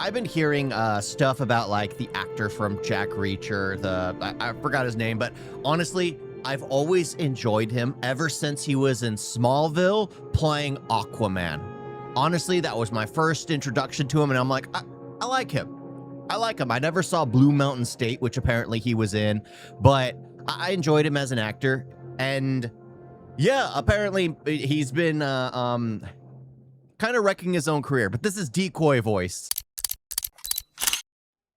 I've been hearing stuff about like the actor from Jack Reacher, I forgot his name, but honestly, I've always enjoyed him ever since he was in Smallville playing Aquaman. Honestly, that was my first introduction to him, and I'm like, I like him. I like him. I never saw Blue Mountain State, which apparently he was in, but I enjoyed him as an actor. And yeah, apparently he's been kind of wrecking his own career, but this is Decoy Voice.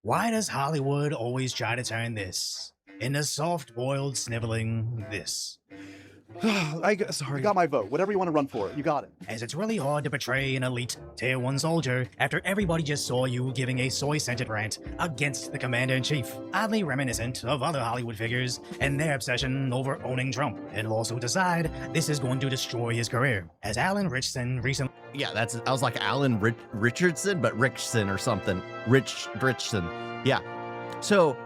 Why does Hollywood always try to turn this into soft-boiled sniveling this? Sorry. You got my vote. Whatever you want to run for, you got it. As it's really hard to portray an elite Tier 1 soldier after everybody just saw you giving a soy-scented rant against the Commander-in-Chief, oddly reminiscent of other Hollywood figures and their obsession over owning Trump, and also decide this is going to destroy his career. As Alan Ritchson recently... Yeah, I was like Alan Richardson, but Ritchson or something. Ritchson. Yeah. So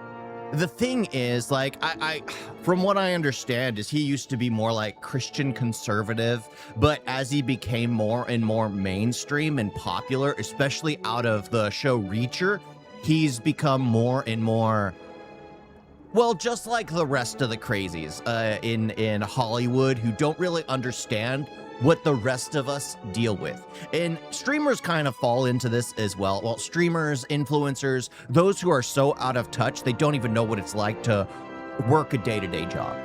the thing is, like, I from what I understand is he used to be more like Christian conservative, but as he became more and more mainstream and popular, especially out of the show Reacher, he's become more and more, well, just like the rest of the crazies in Hollywood who don't really understand what the rest of us deal with. And streamers kind of fall into this as well. Well, streamers, influencers, those who are so out of touch, they don't even know what it's like to work a day-to-day job.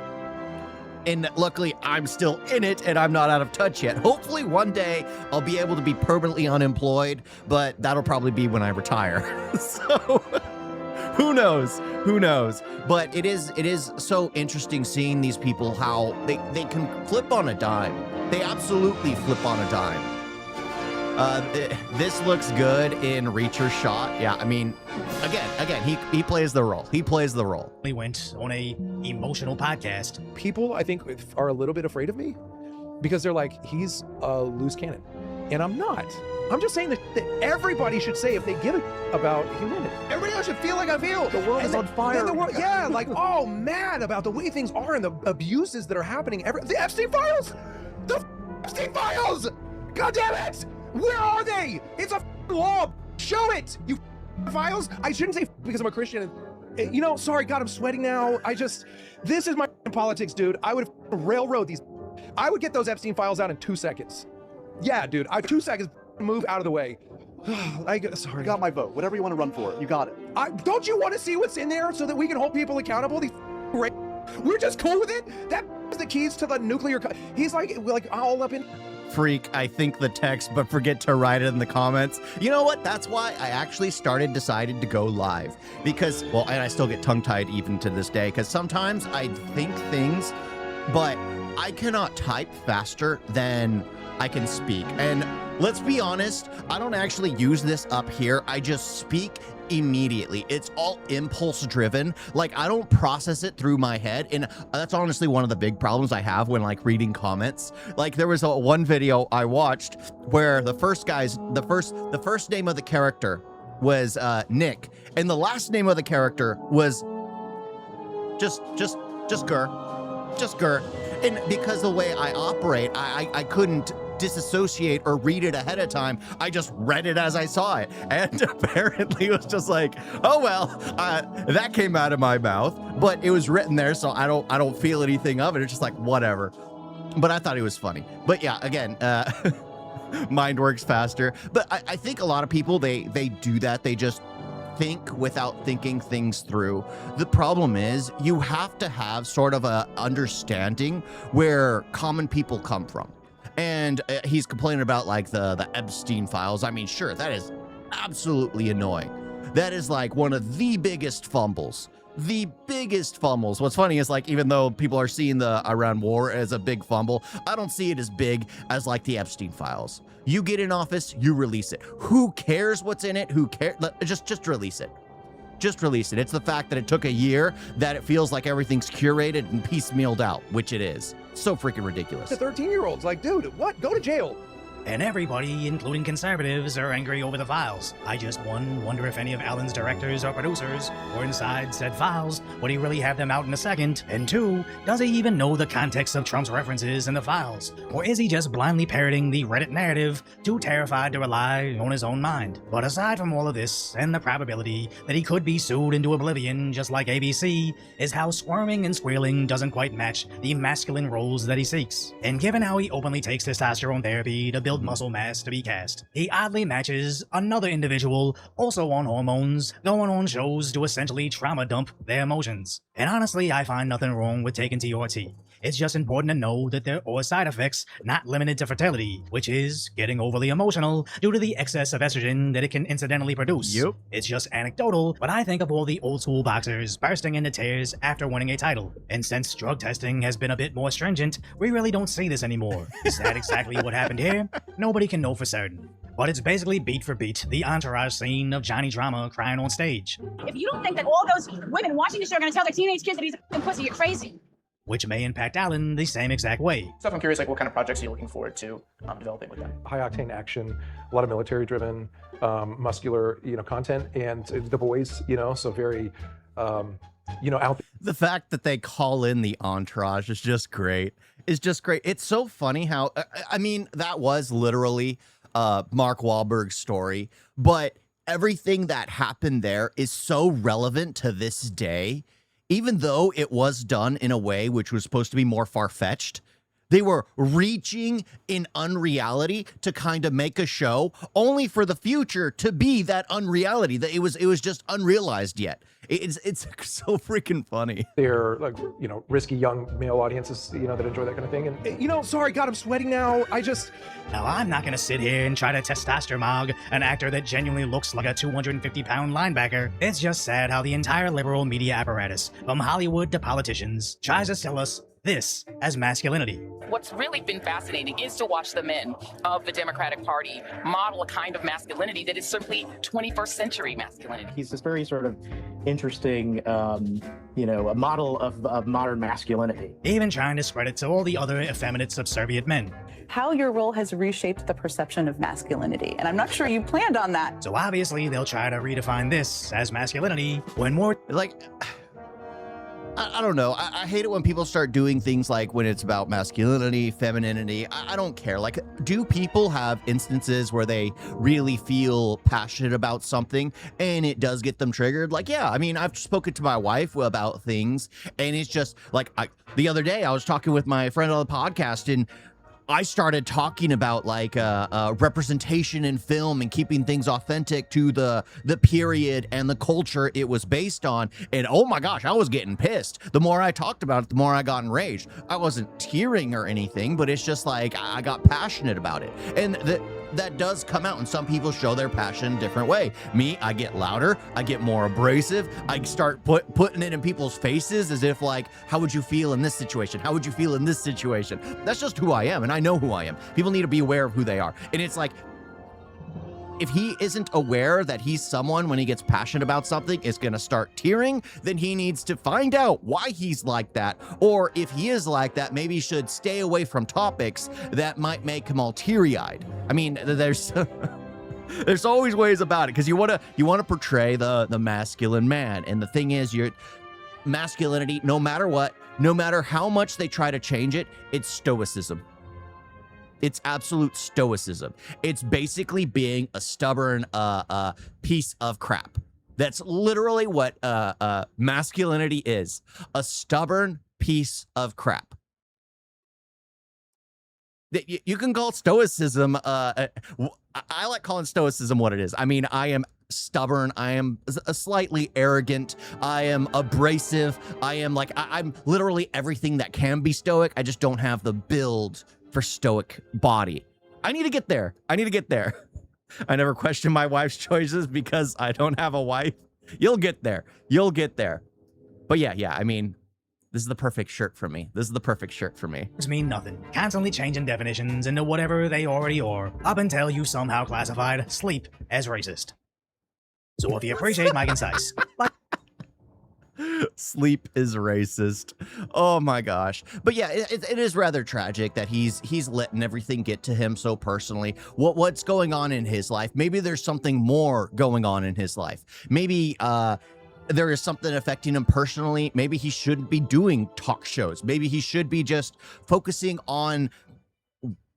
And luckily, I'm still in it and I'm not out of touch yet. Hopefully one day I'll be able to be permanently unemployed, but that'll probably be when I retire. So who knows? Who knows? But it is so interesting seeing these people, how they can flip on a dime. They absolutely flip on a dime. This looks good in Reacher shot. Yeah, I mean, again, he plays the role. He plays the role. We went on a emotional podcast. People, I think, are a little bit afraid of me because they're like, he's a loose cannon. And I'm not. I'm just saying that everybody should say if they give a about humanity. Everybody else should feel like I feel. The world is on fire. Yeah, like, oh, mad about the way things are and the abuses that are happening. The Epstein files! The Epstein files! God damn it! Where are they? It's a law. Show it, you files. I shouldn't say because I'm a Christian. You know, sorry, God, I'm sweating now. This is my politics, dude. I would railroad these. I would get those Epstein files out in 2 seconds. Yeah, dude, 2 seconds, move out of the way. Sorry. You got my vote. Whatever you want to run for, you got it. Don't you want to see what's in there so that we can hold people accountable? We're just cool with it? That is the keys to the nuclear. He's like all up in. Freak, I think the text, but forget to write it in the comments. You know what? That's why I actually decided to go live. Because, well, and I still get tongue-tied even to this day, because sometimes I think things, but I cannot type faster than I can speak. And let's be honest, I don't actually use this up here. I just speak immediately. It's all impulse driven. Like, I don't process it through my head. And that's honestly one of the big problems I have when like reading comments. Like, there was one video I watched where the first name of the character was Nick, and the last name of the character was just Gur. And because the way I operate, I couldn't disassociate or read it ahead of time. I just read it as I saw it. And apparently it was just like, oh, well, that came out of my mouth, but it was written there. So I don't feel anything of it. It's just like, whatever. But I thought it was funny. But yeah, again, mind works faster. But I think a lot of people, they do that. They just think without thinking things through. The problem is you have to have sort of a understanding where common people come from. And he's complaining about like the Epstein files. I mean, sure, that is absolutely annoying. That is like one of the biggest fumbles. The biggest fumbles. What's funny is, like, even though people are seeing the Iran war as a big fumble, I don't see it as big as like the Epstein files. You get in office, you release it. Who cares what's in it? Who cares? Just release it. Just release it. It's the fact that it took a year that it feels like everything's curated and piecemealed out, which it is. So freaking ridiculous. The 13-year-olds, like, dude, what? Go to jail. and everybody, including conservatives, are angry over the files. I just, one, wonder if any of Alan's directors or producers were inside said files. Would he really have them out in a second? And two, does he even know the context of Trump's references in the files? Or is he just blindly parroting the Reddit narrative, too terrified to rely on his own mind? But aside from all of this, and the probability that he could be sued into oblivion just like ABC, is how squirming and squealing doesn't quite match the masculine roles that he seeks. And given how he openly takes testosterone therapy to build muscle mass to be cast, he oddly matches another individual also on hormones, going on shows to essentially trauma dump their emotions. And honestly, I find nothing wrong with taking TRT. It's just important to know that there are side effects not limited to fertility, which is getting overly emotional due to the excess of estrogen that it can incidentally produce. Yep. It's just anecdotal, but I think of all the old school boxers bursting into tears after winning a title. And since drug testing has been a bit more stringent, we really don't see this anymore. Is that exactly what happened here? Nobody can know for certain. But it's basically beat for beat the entourage scene of Johnny Drama crying on stage. If you don't think that all those women watching the show are going to tell their teenage kids that he's a f***ing pussy, you're crazy. Which may impact Alan the same exact way. So I'm curious, like, what kind of projects are you looking forward to developing with them? High octane action, a lot of military driven, muscular, content, and the boys, so very, out. The fact that they call in the entourage is just great. It's just great. It's so funny how, I mean, that was literally Mark Wahlberg's story, but everything that happened there is so relevant to this day. Even though it was done in a way which was supposed to be more far-fetched, they were reaching in unreality to kind of make a show only for the future to be that unreality, that it was just unrealized yet. It's so freaking funny. They're like, risky young male audiences, that enjoy that kind of thing. And Sorry, God, I'm sweating now. Now, I'm not gonna sit here and try to testosterone an actor that genuinely looks like a 250-pound linebacker. It's just sad how the entire liberal media apparatus, from Hollywood to politicians, tries to sell us this as masculinity. What's really been fascinating is to watch the men of the Democratic Party model a kind of masculinity that is simply 21st century masculinity. He's this very sort of interesting, a model of modern masculinity. Even trying to spread it to all the other effeminate subservient men. How your role has reshaped the perception of masculinity, and I'm not sure you planned on that. So obviously they'll try to redefine this as masculinity when more I don't know. I hate it when people start doing things like when it's about masculinity, femininity. I don't care. Like, do people have instances where they really feel passionate about something and it does get them triggered? Like, yeah, I mean, I've spoken to my wife about things, and it's just like the other day I was talking with my friend on the podcast, and I started talking about like representation in film and keeping things authentic to the period and the culture it was based on. And oh my gosh, I was getting pissed. The more I talked about it, the more I got enraged. I wasn't tearing or anything, but it's just like I got passionate about it. And that does come out, and some people show their passion a different way. Me, I get louder, I get more abrasive, I start putting it in people's faces as if like, how would you feel in this situation? How would you feel in this situation? That's just who I am, and I know who I am. People need to be aware of who they are. And it's like, if he isn't aware that he's someone, when he gets passionate about something, is going to start tearing, then he needs to find out why he's like that. Or if he is like that, maybe he should stay away from topics that might make him all teary-eyed. I mean, there's there's always ways about it, because you want to portray the masculine man. And the thing is, your masculinity, no matter what, no matter how much they try to change it, it's stoicism. It's absolute stoicism. It's basically being a stubborn piece of crap. That's literally what masculinity is. A stubborn piece of crap. You can call stoicism, I like calling stoicism what it is. I mean, I am stubborn. I am slightly arrogant. I am abrasive. I'm literally everything that can be stoic. I just don't have the build for stoic body. I need to get there. I never question my wife's choices because I don't have a wife. You'll get there. But yeah, I mean, this is the perfect shirt for me. Words mean nothing. Constantly changing definitions into whatever they already are, up until you somehow classified sleep as racist. So if you appreciate my concise, Sleep is racist. Oh my gosh. But yeah, it is rather tragic that he's letting everything get to him so personally. What's going on in his life? Maybe there's something more going on in his life. Maybe there is something affecting him personally. Maybe he shouldn't be doing talk shows. Maybe he should be just focusing on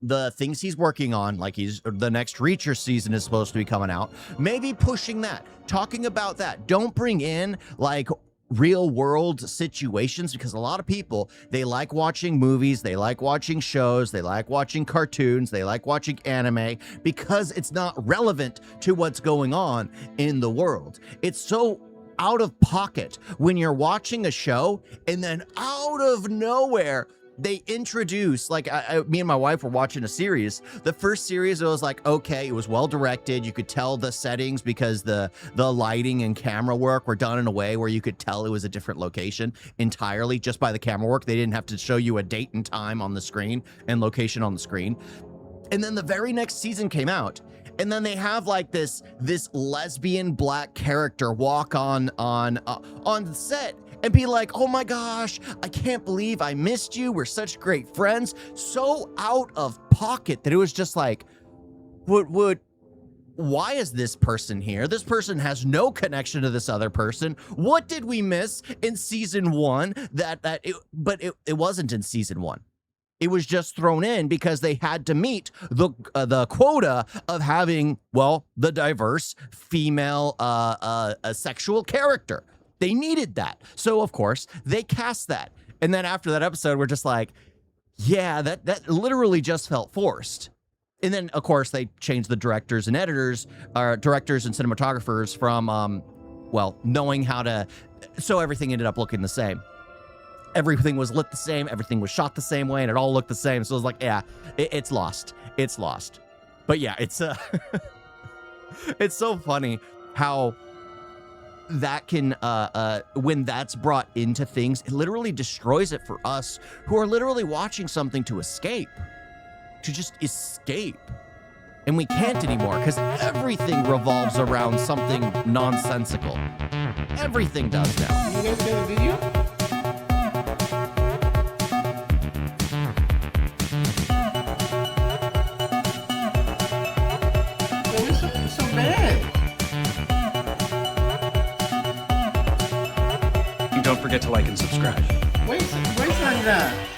the things he's working on, like the next Reacher season is supposed to be coming out. Maybe pushing that, talking about that. Don't bring in like real world situations, because a lot of people, they like watching movies, they like watching shows, they like watching cartoons, they like watching anime because it's not relevant to what's going on in the world. It's so out of pocket when you're watching a show and then out of nowhere they introduce, like me and my wife were watching a series. The first series, it was like, okay, it was well directed. You could tell the settings because the lighting and camera work were done in a way where you could tell it was a different location entirely just by the camera work. They didn't have to show you a date and time on the screen and location on the screen. And then the very next season came out, and then they have like this lesbian black character walk on the set and be like, oh my gosh, I can't believe I missed you. We're such great friends. So out of pocket that it was just like, why is this person here? This person has no connection to this other person. What did we miss in season 1 but it wasn't in season 1. It was just thrown in because they had to meet the quota of having, well, the diverse female sexual character. They needed that. So, of course, they cast that. And then after that episode, we're just like, yeah, that literally just felt forced. And then, of course, they changed the directors and editors, directors and cinematographers from, well, knowing how to, so everything ended up looking the same. Everything was lit the same, everything was shot the same way, and it all looked the same. So it was like, yeah, it's lost. It's lost. But yeah, it's it's so funny how that can, when that's brought into things, it literally destroys it for us who are literally watching something to escape, to just escape. And we can't anymore because everything revolves around something nonsensical. Everything does now. You guys got a video? Don't forget to like and subscribe. Wait on that.